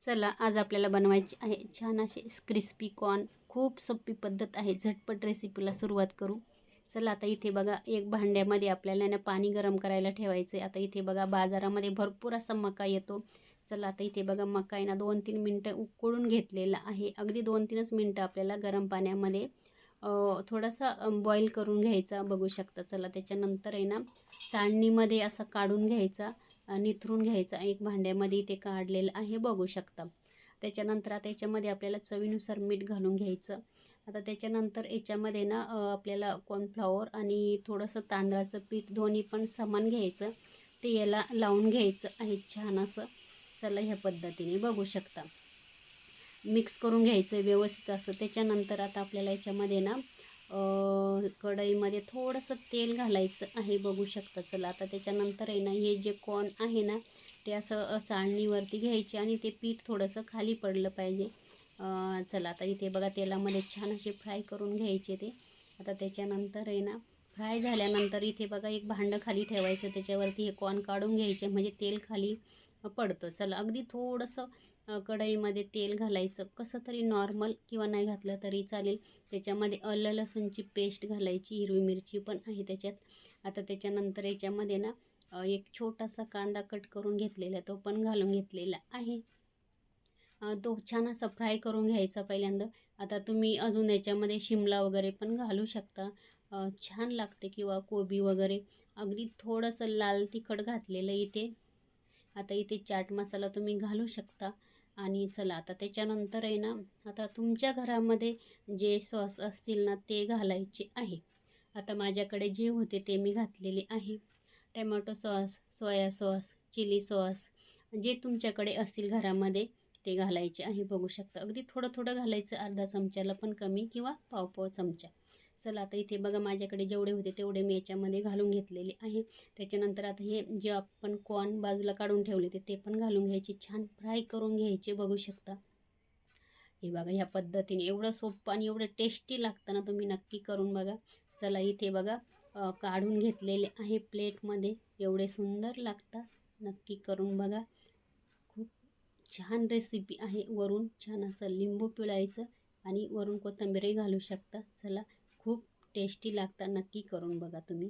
चला आज आपल्याला बनवायची आहे छान असे क्रिस्पी कॉर्न. खूप सोपी पद्धत आहे, झटपट रेसिपीला सुरुवात करू. चला आता इथे बघा, एक भांड्यामध्ये आपल्याला ना पाणी गरम करायला ठेवायचं आहे. आता इथे बघा बाजारामध्ये भरपूर असा मका येतो. चला आता इथे बघा मका आहे ना 2-3 मिनटं उकळून घेतलेला आहे. अगदी 2-3च मिनटं आपल्याला गरम पाण्यामध्ये थोडासा बॉईल करून घ्यायचा, बघू शकता. चला त्याच्यानंतर आहे ना चाळणीमध्ये असं काढून घ्यायचा, निथरून घ्यायचा. एक भांड्यामध्ये इथे काढलेलं आहे, बघू शकता. त्याच्यानंतर आता याच्यामध्ये आपल्याला चवीनुसार मीठ घालून घ्यायचं. आता त्याच्यानंतर याच्यामध्ये ना आपल्याला कॉर्नफ्लॉवर आणि थोडंसं तांदळाचं पीठ दोन्ही पण समान घ्यायचं. ते याला लावून घ्यायचं आहे छान असं. चला ह्या पद्धतीने बघू शकता मिक्स करून घ्यायचं व्यवस्थित असं. त्याच्यानंतर आता आपल्याला याच्यामध्ये ना कढईमध्ये थोडंसं तेल घालायचं आहे, बघू शकता. चला आता त्याच्यानंतर आहे ना हे जे कॉर्न आहे ना ते असं चाळणीवरती घ्यायचे आणि ते पीठ थोडंसं खाली पडलं पाहिजे. चला आता इथे बघा तेलामध्ये छान असे फ्राय करून घ्यायचे ते. आता त्याच्यानंतर आहे ना फ्राय झाल्यानंतर इथे बघा एक भांडं खाली ठेवायचं, त्याच्यावरती हे कॉर्न काढून घ्यायचे म्हणजे तेल खाली पडतं. चला अगदी थोडंसं कढईमध्ये तेल घालायचं, कसं तरी नॉर्मल किंवा नाही घातलं तरी चालेल. त्याच्यामध्ये आलं लसूणची पेस्ट घालायची, हिरवी मिरची पण आहे त्याच्यात. आता त्याच्यानंतर याच्यामध्ये ना एक छोटासा कांदा कट करून घेतलेला तो पण घालून घेतलेला आहे. तो छान असा फ्राय करून घ्यायचा पहिल्यांदा. आता तुम्ही अजून याच्यामध्ये शिमला वगैरे पण घालू शकता, छान लागते, किंवा कोबी वगैरे. अगदी थोडंसं लाल तिखट घातलेलं इथे. आता इथे चाट मसाला तुम्ही घालू शकता. आणि चला आता त्याच्यानंतर आहे ना आता तुमच्या घरामध्ये जे सॉस असतील ना ते घालायचे आहे. आता माझ्याकडे जे होते ते मी घातलेले आहे. Tomato sauce, soya sauce, chilli sauce, जे तुमच्याकडे असतील घरामध्ये ते घालायचे आहे, बघू शकता. अगदी थोडं थोडं घालायचं, अर्धा चमच्याला पण कमी किंवा पाव चमचा. चला आता इथे बघा माझ्याकडे जेवढे होते तेवढे मी याच्यामध्ये घालून घेतलेले आहे. त्याच्यानंतर आता हे जे आपण कॉर्न बाजूला काढून ठेवले ते पण घालून घ्यायचे, छान फ्राय करून घ्यायचे, बघू शकता. हे बघा ह्या पद्धतीने एवढं सोपं आणि एवढं टेस्टी लागतं ना, तुम्ही नक्की करून बघा. चला इथे बघा काढून घेतलेले आहे प्लेटमध्ये, एवढे सुंदर लागतात, नक्की करून बघा. खूप छान रेसिपी आहे. वरून छान असं लिंबू पिळायचं आणि वरून कोथिंबीरही घालू शकता. चला खूप टेस्टी लागतात, नक्की करून बघा तुम्ही.